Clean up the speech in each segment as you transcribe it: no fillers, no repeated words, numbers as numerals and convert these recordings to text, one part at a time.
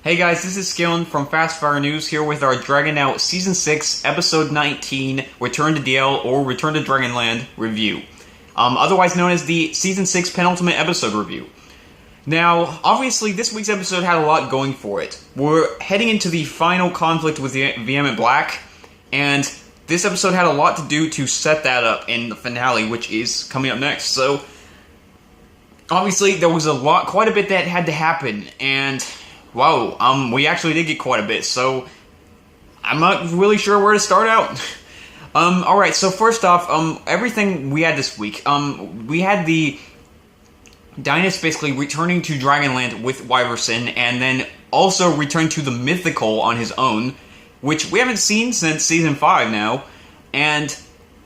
Hey guys, this is Skillin from Fast Fire News here with our Dragonland Season 6, Episode 19, Return to DL or Return to Dragonland review. Otherwise known as the Season 6 Penultimate Episode review. Now, obviously, this week's episode had a lot going for it. We're heading into the final conflict with the Vehement Black, and this episode had a lot to do to set that up in the finale, which is coming up next. So, obviously, there was quite a bit that had to happen, and wow, we actually did get quite a bit, so I'm not really sure where to start out. Alright, so first off, everything we had this week, we had the Dynus basically returning to Dragonland with Wyverson, and then also returning to the Mythical on his own, which we haven't seen since Season 5 now, and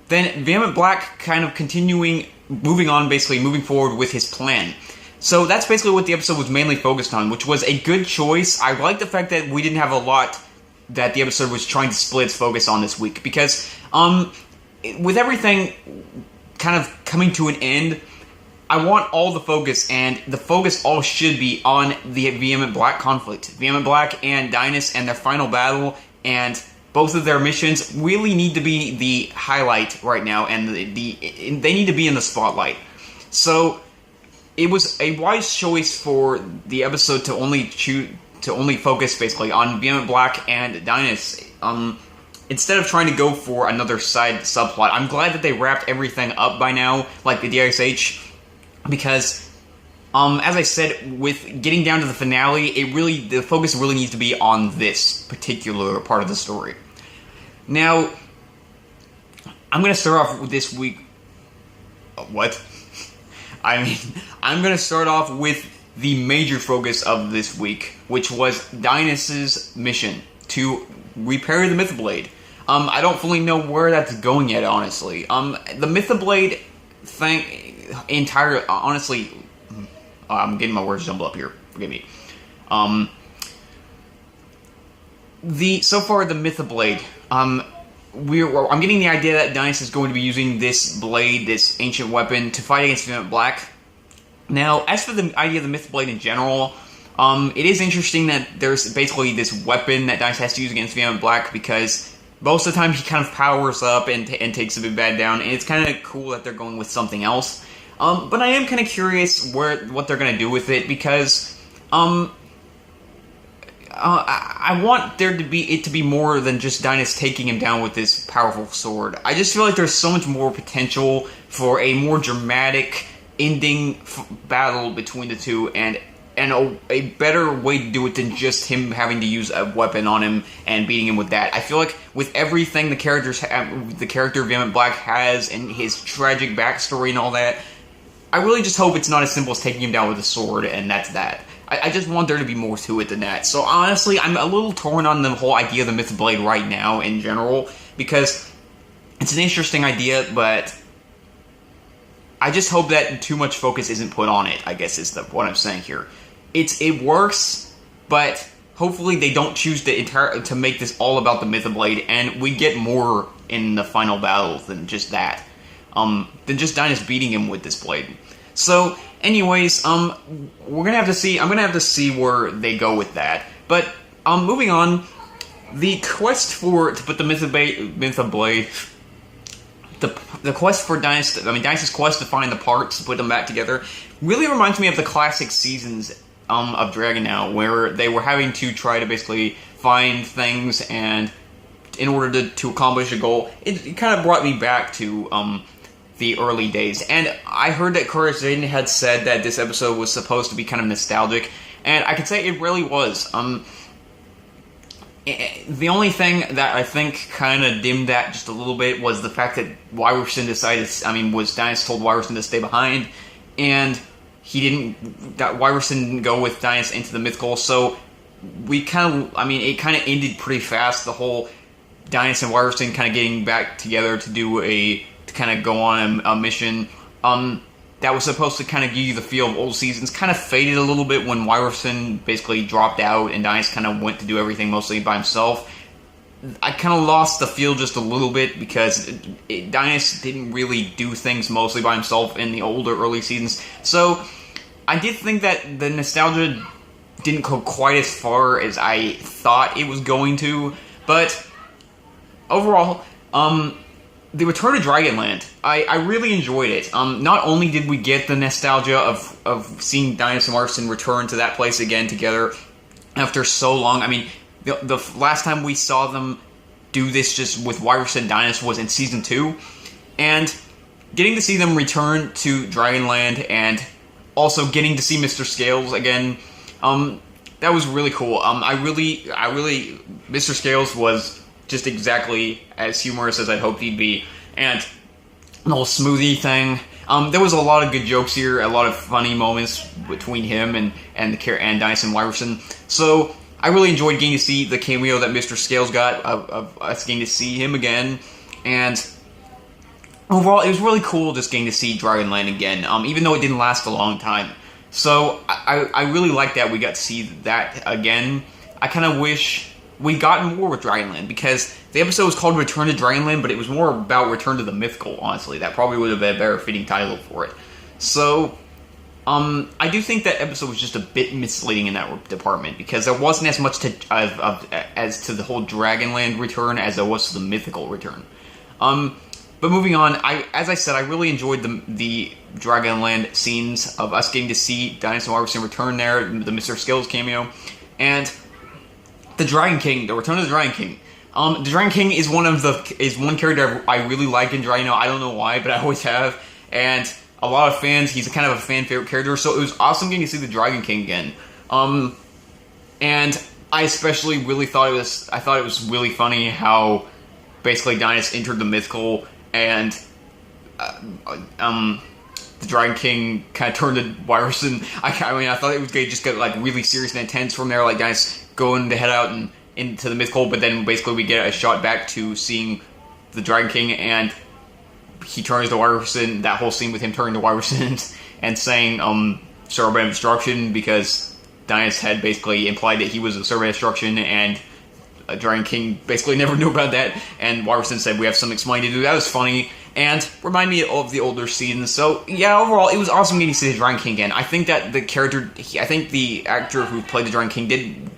then Vehement Black kind of moving forward with his plan. So that's basically what the episode was mainly focused on, which was a good choice. I like the fact that we didn't have a lot that the episode was trying to split its focus on this week, because with everything kind of coming to an end, I want all the focus, and the focus all should be on the Vehement Black conflict. Vehement Black and Dynus and their final battle, and both of their missions really need to be the highlight right now, and they need to be in the spotlight. So it was a wise choice for the episode to only focus basically on Vehement Black and Dynus, instead of trying to go for another side subplot. I'm glad that they wrapped everything up by now, like the DSH, because as I said, with getting down to the finale, the focus really needs to be on this particular part of the story. Now, I'm going to start off with this week. I'm going to start off with the major focus of this week, which was Dynus' mission to repair the Mythoblade. I don't fully know where that's going yet, honestly. The Mythoblade thing, honestly, I'm getting my words jumbled up here. Forgive me. So far, the Mythoblade, I'm getting the idea that Dynus is going to be using this blade, this ancient weapon, to fight against Vehement Black. Now, as for the idea of the Mythoblade in general, it is interesting that there's basically this weapon that Dynus has to use against Vehement Black, because most of the time he kind of powers up and takes the big bad down, and it's kind of cool that they're going with something else. But I am kind of curious what they're going to do with it, because I want it to be more than just Dynus taking him down with this powerful sword. I just feel like there's so much more potential for a more dramatic ending battle between the two, and a better way to do it than just him having to use a weapon on him and beating him with that. I feel like with everything the character Vehement Black has, and his tragic backstory and all that, I really just hope it's not as simple as taking him down with a sword and that's that. I just want there to be more to it than that. So honestly, I'm a little torn on the whole idea of the Mythoblade right now in general, because it's an interesting idea, but I just hope that too much focus isn't put on it, I guess is what I'm saying here. It works, but hopefully they don't choose to make this all about the Mythoblade, and we get more in the final battle than just that. Than just Dynus beating him with this blade. So, anyways, we're gonna have to see. I'm gonna have to see where they go with that. But moving on, the quest to put the Mythoblade, the quest for Dynus. Dynus' quest to find the parts to put them back together, really reminds me of the classic seasons of Dragonland, where they were having to try to basically find things, and in order to accomplish a goal, it kind of brought me back to the early days. And I heard that Courage Zayden had said that this episode was supposed to be kind of nostalgic, and I can say it really was. The only thing that I think kind of dimmed that just a little bit was the fact that Dynus told Wyverson to stay behind, and Wyverson didn't go with Dynus into the Mythical, so it kind of ended pretty fast, the whole Dynus and Wyverson kind of getting back together to kind of go on a mission that was supposed to kind of give you the feel of old seasons. Kind of faded a little bit when Wyverson basically dropped out and Dynus kind of went to do everything mostly by himself. I kind of lost the feel just a little bit, because Dynus didn't really do things mostly by himself in the older early seasons. So I did think that the nostalgia didn't go quite as far as I thought it was going to, but overall, the Return to Dragonland, I really enjoyed it. Not only did we get the nostalgia of seeing Dino and Larson return to that place again together after so long. I mean, the last time we saw them do this just with Walrus and Dino was in Season 2, and getting to see them return to Dragonland and also getting to see Mr. Scales again, that was really cool. I really, Mr. Scales was just exactly as humorous as I hoped he'd be, and the whole smoothie thing. There was a lot of good jokes here, a lot of funny moments between him and Dice and Wyverson. So I really enjoyed getting to see the cameo that Mr. Scales got of us getting to see him again, and overall it was really cool just getting to see Dragonland again, even though it didn't last a long time. So I really like that we got to see that again. I kind of wish we got more with Dragonland, because the episode was called Return to Dragonland, but it was more about Return to the Mythical, honestly. That probably would have been a better fitting title for it. So, I do think that episode was just a bit misleading in that department, because there wasn't as much as to the whole Dragonland return as there was to the Mythical return. But moving on, as I said, I really enjoyed the Dragonland scenes of us getting to see Dinosaur Iverson return there, the Mr. Skills cameo, and the Dragon King, the Return of the Dragon King. The Dragon King is one character I really like in Dragon. I don't know why, but I always have, and a lot of fans. He's kind of a fan favorite character, so it was awesome getting to see the Dragon King again. And I especially really thought it was really funny how basically Dinos entered the Mythical, and the Dragon King kind of turned to Wyverson. I thought it was going to just get like really serious and intense from there, like guys going to head out and into the Mythical, but then basically we get a shot back to seeing the Dragon King, and he turns to Wyverson. That whole scene with him turning to Wyverson and saying, Servant of Destruction, because Dinos had basically implied that he was a Servant of Destruction, and Dragon King basically never knew about that, and Wyverson said, we have some explaining to do. That was funny, and remind me of the older seasons. So, yeah, overall, it was awesome getting to see the Dragon King again. I think that the actor who played the Dragon King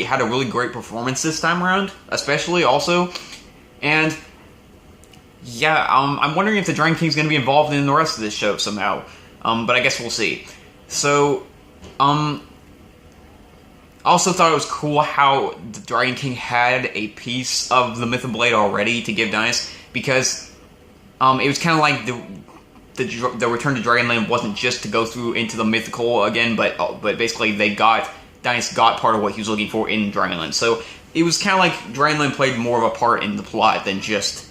had a really great performance this time around, especially also, and yeah, I'm wondering if the Dragon King's going to be involved in the rest of this show somehow, but I guess we'll see. So, I also thought it was cool how the Dragon King had a piece of the Myth of Blade already to give Dinos, because it was kind of like the Return to Dragonland wasn't just to go through into the Mythical again, but basically Dinos got part of what he was looking for in Dragonland. So it was kind of like Dragonland played more of a part in the plot than just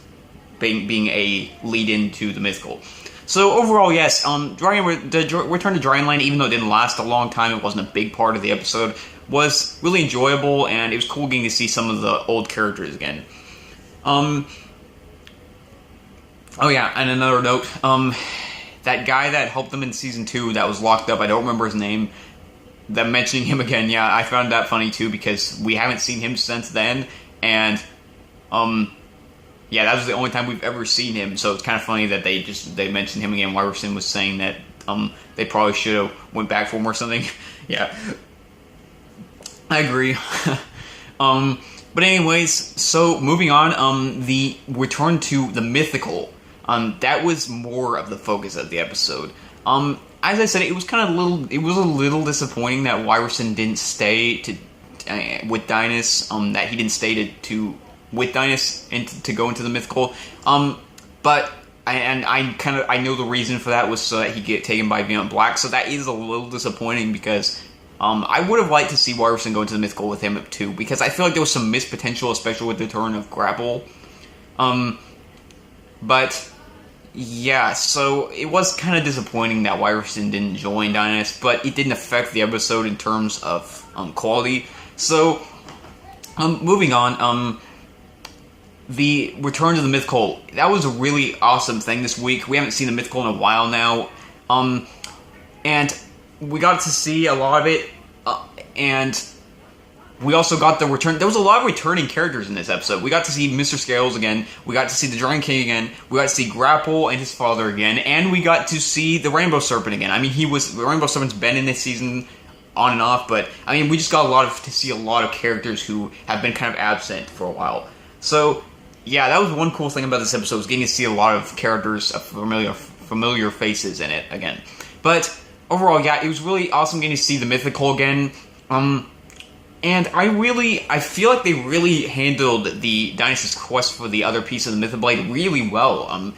being a lead-in to the Mythical. So overall, yes, the Return to Dragonland, even though it didn't last a long time, it wasn't a big part of the episode, was really enjoyable, and it was cool getting to see some of the old characters again. Oh yeah, and another note, that guy that helped them in Season 2 that was locked up, I don't remember his name, them mentioning him again, yeah, I found that funny too, because we haven't seen him since then, and, yeah, that was the only time we've ever seen him, so it's kind of funny that they mentioned him again. Wyverson was saying that, they probably should have went back for him or something. Yeah. I agree. But anyways, so moving on, the return to the Mythical, that was more of the focus of the episode. As I said, it was a little disappointing that Wyverson didn't stay with Dinos, that he didn't stay with Dinos and to go into the Mythical. But I know the reason for that was so that he get taken by Beyond Black. So that is a little disappointing, because I would have liked to see Wyverson go into the Mythical with him too, because I feel like there was some missed potential, especially with the turn of Grapple. But yeah, so it was kind of disappointing that Wyverson didn't join Dinos, but it didn't affect the episode in terms of quality. So moving on, the Return to the Mythical, that was a really awesome thing this week. We haven't seen the Mythical in a while now, and we got to see a lot of it, and we also got the return. There was a lot of returning characters in this episode. We got to see Mr. Scales again, we got to see the Dragon King again, we got to see Grapple and his father again, and we got to see the Rainbow Serpent again. I mean, the Rainbow Serpent's been in this season on and off, but I mean, we just got to see a lot of characters who have been kind of absent for a while. So yeah, that was one cool thing about this episode, was getting to see a lot of characters, familiar faces in it again. But overall, yeah, it was really awesome getting to see the mythical again. And I feel like they really handled the Dynas's quest for the other piece of the Mythic Blade really well.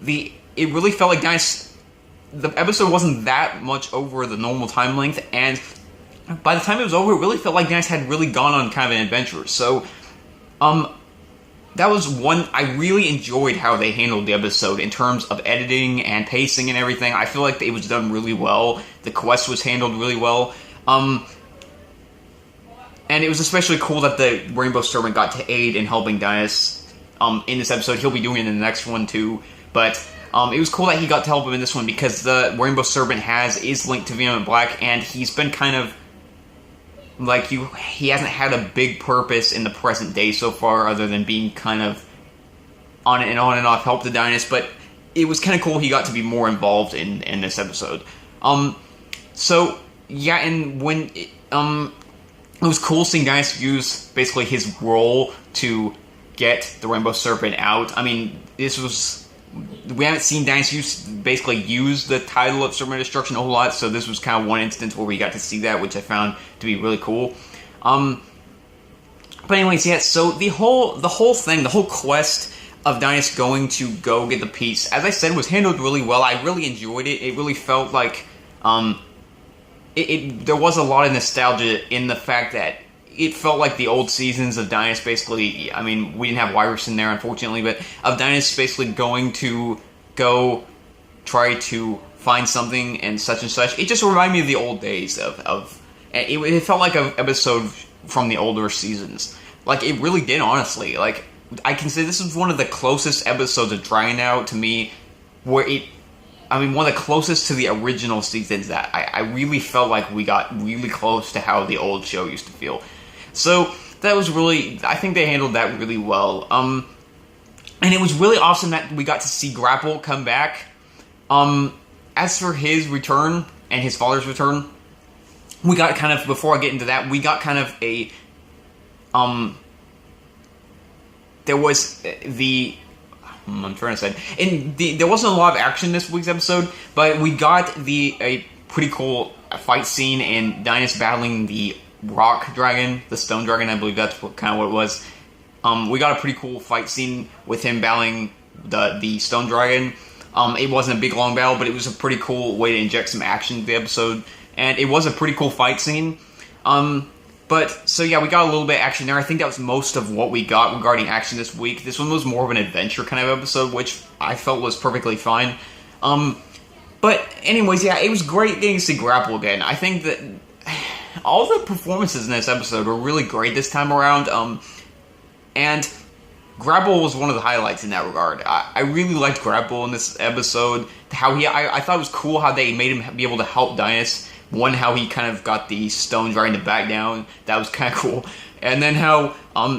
It really felt like the episode wasn't that much over the normal time length, and by the time it was over, it really felt like Dynus had really gone on kind of an adventure. So, that was one, I really enjoyed how they handled the episode in terms of editing and pacing and everything. I feel like it was done really well. The quest was handled really well. And it was especially cool that the Rainbow Serpent got to aid in helping Dynus in this episode. He'll be doing it in the next one too. But it was cool that he got to help him in this one, because the Rainbow Serpent is linked to Venom and Black, and he's been kind of like, he hasn't had a big purpose in the present day so far, other than being kind of on and off help to Dynus. But it was kind of cool he got to be more involved in this episode. So yeah, and when it was cool seeing Dynus use basically his role to get the Rainbow Serpent out. I mean, we haven't seen Dynus use the title of Serpent of Destruction a whole lot, so this was kind of one instance where we got to see that, which I found to be really cool. But anyways, yeah, so the whole thing, the whole quest of Dynus going to go get the piece, as I said, was handled really well. I really enjoyed it. It really felt like there was a lot of nostalgia in the fact that it felt like the old seasons of Dynus, basically. I mean, we didn't have Wyverson there, unfortunately, but of Dynus basically going to go try to find something and such. It just reminded me of the old days it felt like an episode from the older seasons. Like, it really did, honestly. Like, I can say this is one of the closest episodes of Dragonland to me, where one of the closest to the original seasons that I really felt like we got really close to how the old show used to feel. So, that was really, I think they handled that really well. And it was really awesome that we got to see Grapple come back. As for his return, and his father's return, we got kind of, before I get into that, we got kind of a, there was I'm trying to say, there wasn't a lot of action this week's episode, but we got a pretty cool fight scene in Dynus battling the rock dragon, the stone dragon. I believe that's kind of what it was. We got a pretty cool fight scene with him battling the stone dragon. It wasn't a big long battle, but it was a pretty cool way to inject some action to the episode, and it was a pretty cool fight scene. So yeah, we got a little bit of action there. I think that was most of what we got regarding action this week. This one was more of an adventure kind of episode, which I felt was perfectly fine. But anyways, yeah, it was great getting to see Grapple again. I think that all the performances in this episode were really great this time around, and Grapple was one of the highlights in that regard. I really liked Grapple in this episode. I thought it was cool how they made him be able to help Dynus. One, how he kind of got the stone dragon to back down. That was kind of cool. And then how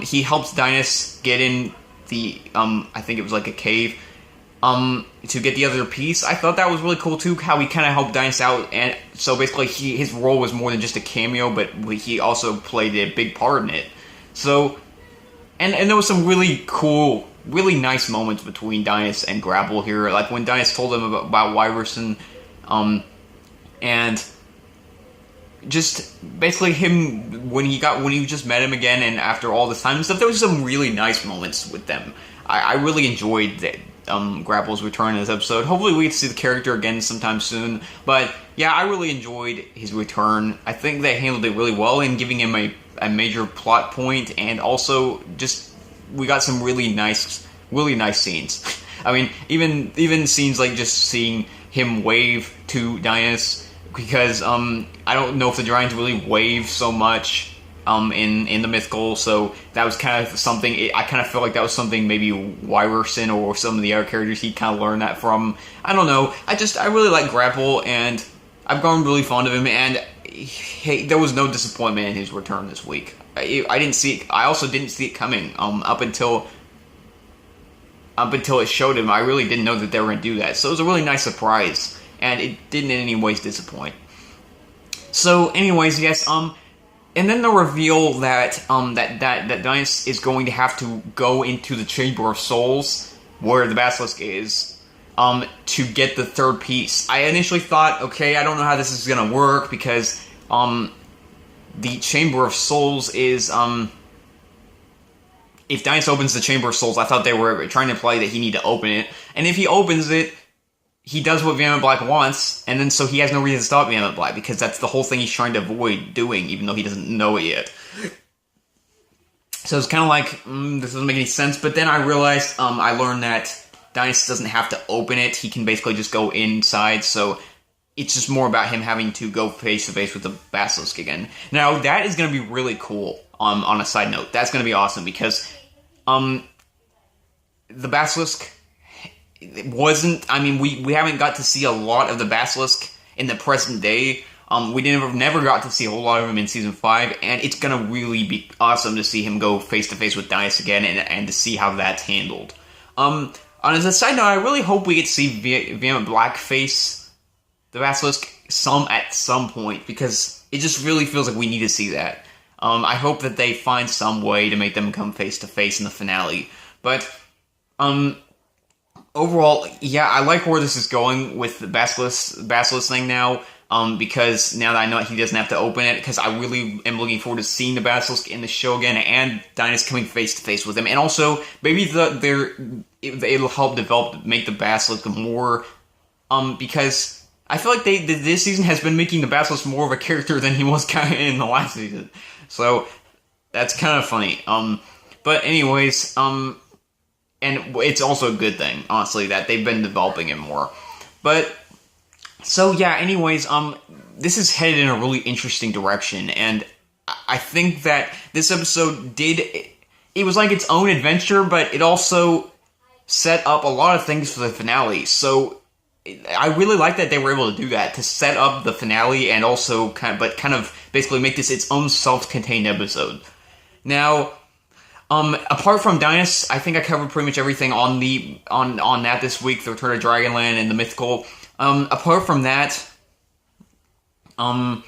he helps Dynus get in the, I think it was like a cave, to get the other piece. I thought that was really cool too, how he kind of helped Dynus out. And so basically his role was more than just a cameo, but he also played a big part in it. So, and there was some really cool, really nice moments between Dynus and Grapple here. Like when Dynus told him about Wyverson, and just basically him when he just met him again, and after all this time and stuff, there was some really nice moments with them. I really enjoyed Grapple's return in this episode. Hopefully we get to see the character again sometime soon. But yeah, I really enjoyed his return. I think they handled it really well in giving him a major plot point, and also just we got some really nice scenes. I mean, even scenes like just seeing him wave to Dynus. Because I don't know if the Dragons really wave so much in the mythical, so that was kind of something. I kind of felt like that was something maybe Wyverson or some of the other characters he kind of learned that from. I don't know. I really like Grapple, and I've grown really fond of him. And there was no disappointment in his return this week. I didn't see it. I also didn't see it coming up until it showed him. I really didn't know that they were going to do that. So it was a really nice surprise. And it didn't in any ways disappoint. So, anyways, yes, and then the reveal that that Dinas is going to have to go into the Chamber of Souls, where the Basilisk is, to get the third piece. I initially thought, okay, I don't know how this is gonna work, because, the Chamber of Souls is, if Dinas opens the Chamber of Souls, I thought they were trying to imply that he need to open it, and if he opens it, he does what Vehement Black wants, and then so he has no reason to stop Vehement Black, because that's the whole thing he's trying to avoid doing, even though he doesn't know it yet. So it's kind of like, this doesn't make any sense, but then I realized, I learned that Dinas doesn't have to open it, he can basically just go inside, so it's just more about him having to go face-to-face with the Basilisk again. Now, that is going to be really cool, on a side note. That's going to be awesome, because, the Basilisk... It wasn't, I mean, we haven't got to see a lot of the Basilisk in the present day. We never got to see a whole lot of him in Season 5, and it's gonna really be awesome to see him go face-to-face with Dinas again, and to see how that's handled. On as a side note, I really hope we get to see Vehement Black face the Basilisk at some point, because it just really feels like we need to see that. I hope that they find some way to make them come face-to-face in the finale, but, overall, yeah, I like where this is going with the Basilisk thing now, because now that I know he doesn't have to open it, because I really am looking forward to seeing the Basilisk in the show again, and Dinas coming face-to-face with him, and also, maybe it'll help make the Basilisk more, because I feel like this season has been making the Basilisk more of a character than he was kind of in the last season, so, that's kind of funny, but anyways, and it's also a good thing, honestly, that they've been developing it more. But, so yeah, anyways, this is headed in a really interesting direction, and I think that this episode it was like its own adventure, but it also set up a lot of things for the finale, so I really like that they were able to do that, to set up the finale, and also kind of basically make this its own self-contained episode. Now, apart from Dinas, I think I covered pretty much everything on that this week, the Return of Dragonland and the Mythical. Apart from that, there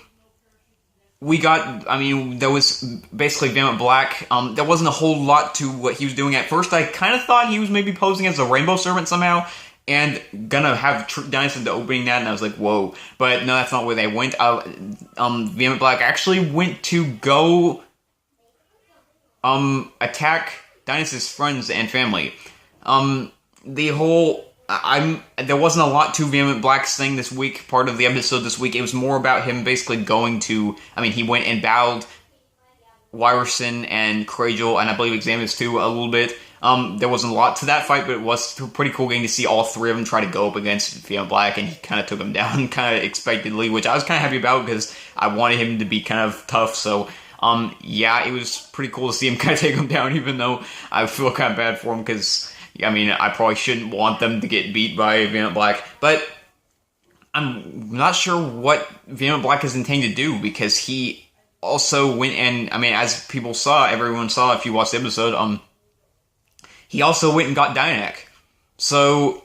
was basically Vehement Black. There wasn't a whole lot to what he was doing. At first, I kind of thought he was maybe posing as a Rainbow Servant somehow, and gonna have Dinas into opening that, and I was like, whoa. But no, that's not where they went. Vehement Black actually went to go attack Dinas' friends and family. There wasn't a lot to Vehement Black's thing this week, part of the episode this week. It was more about him basically going to, he went and bowed Wyrison and Coragel, and I believe Examinus too, a little bit. There wasn't a lot to that fight, but it was pretty cool getting to see all three of them try to go up against Vehement Black, and he kind of took him down kind of expectedly, which I was kind of happy about, because I wanted him to be kind of tough, so... yeah, it was pretty cool to see him kind of take him down, even though I feel kind of bad for him, because, I probably shouldn't want them to get beat by Vehement Black, but I'm not sure what Vehement Black is intending to do, because he also went and, as everyone saw if you watched the episode, he also went and got Dinak, so,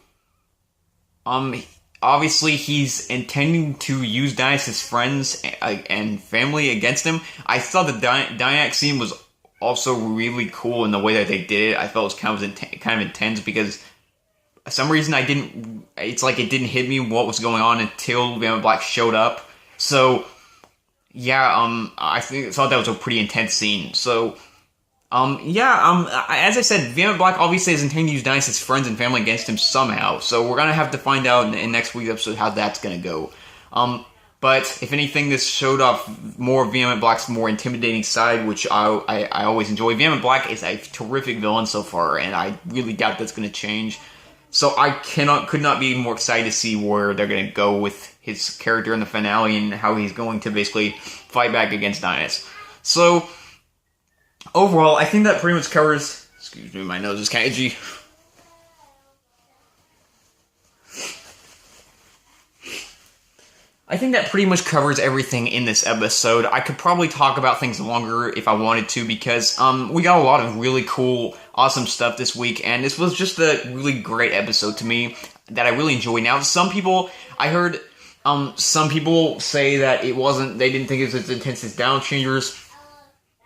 obviously, he's intending to use Dinas' friends and family against him. I thought the Dinak scene was also really cool in the way that they did it. I felt it was kind of intense, because for some reason it didn't hit me what was going on until Vehement Black showed up. So, yeah, I thought that was a pretty intense scene. So, as I said, Vehement Black obviously is intending to use Dinas' friends and family against him somehow, so we're gonna have to find out in next week's episode how that's gonna go. But, if anything, this showed off more of Vehement Black's more intimidating side, which I always enjoy. Vehement Black is a terrific villain so far, and I really doubt that's gonna change. So I could not be more excited to see where they're gonna go with his character in the finale, and how he's going to basically fight back against Dinas. So... overall, I think that pretty much covers... excuse me, my nose is kind of itchy. I think that pretty much covers everything in this episode. I could probably talk about things longer if I wanted to, because we got a lot of really cool, awesome stuff this week, and this was just a really great episode to me that I really enjoyed. Now, some people, I heard Some people say that they didn't think it was as intense as Downchanger's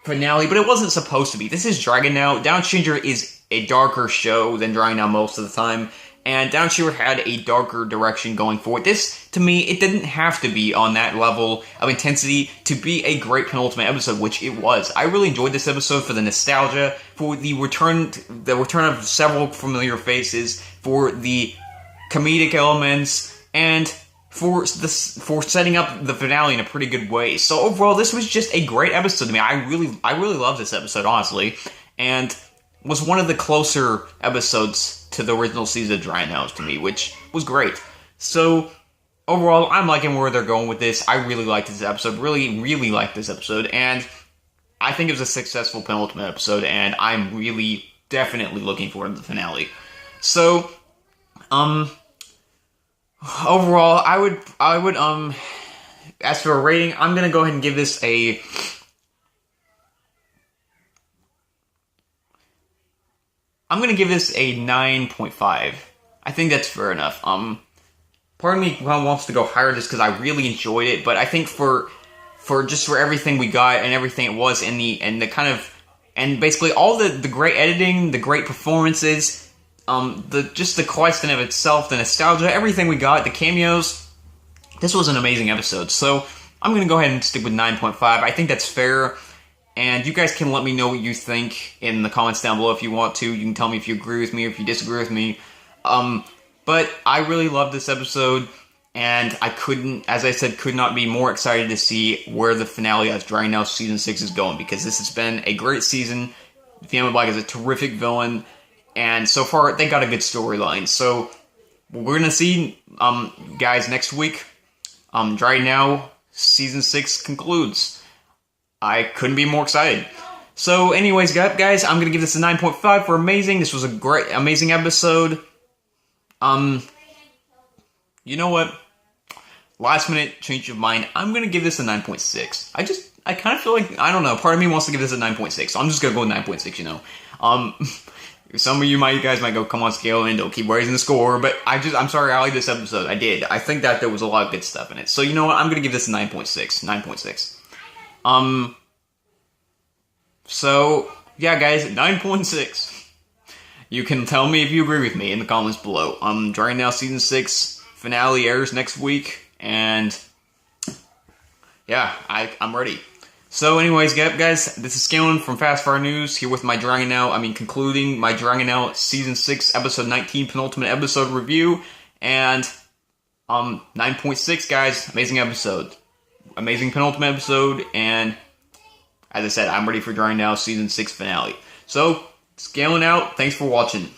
finale, but it wasn't supposed to be. This is Dragon Now. Downchanger is a darker show than Dragon Now most of the time, and Downchanger had a darker direction going forward. This, to me, it didn't have to be on that level of intensity to be a great penultimate episode, which it was. I really enjoyed this episode for the nostalgia, for the return of several familiar faces, for the comedic elements, and for setting up the finale in a pretty good way. So overall, this was just a great episode to me. I really loved this episode, honestly, and was one of the closer episodes to the original season of Dragon Now to me, which was great. So overall, I'm liking where they're going with this. I really liked this episode. Really liked this episode, and I think it was a successful penultimate episode, and I'm really definitely looking forward to the finale. So, overall, I would as for a rating, I'm gonna go ahead and give this a I'm gonna give this a 9.5. I think that's fair enough. Part of me wants to go higher just because I really enjoyed it, but I think for everything we got and everything it was and basically all the great editing, the great performances, the quest in of itself, the nostalgia, everything we got, the cameos, this was an amazing episode. So I'm going to go ahead and stick with 9.5. I think that's fair, and you guys can let me know what you think in the comments down below if you want to. You can tell me if you agree with me or if you disagree with me. But I really loved this episode, and I could not be more excited to see where the finale of Dragon Now Season 6 is going, because this has been a great season. Fiamma Black is a terrific villain, and so far, they got a good storyline. So, we're gonna see, guys, next week, Dragon Now Season 6 concludes. I couldn't be more excited. So, anyways, guys, I'm gonna give this a 9.5 for amazing. This was a great, amazing episode. You know what? Last minute change of mind. I'm gonna give this a 9.6. I kind of feel like, I don't know, part of me wants to give this a 9.6, so I'm just gonna go with 9.6, you know. Some of you guys might go, come on, scale, and don't keep raising the score, but I'm sorry, I like this episode. I did. I think that there was a lot of good stuff in it. So, you know what? I'm gonna give this a 9.6. 9.6. So, yeah, guys, 9.6. You can tell me if you agree with me in the comments below. Dragon Now Season 6 finale airs next week, and yeah, I'm ready. So anyways, guys, this is Scaling from Fast Fire News, here with my concluding my Dragon Now Season 6, Episode 19, penultimate episode review, and 9.6, guys, amazing episode. Amazing penultimate episode, and as I said, I'm ready for Dragon Now Season 6 finale. So, scaling out, thanks for watching.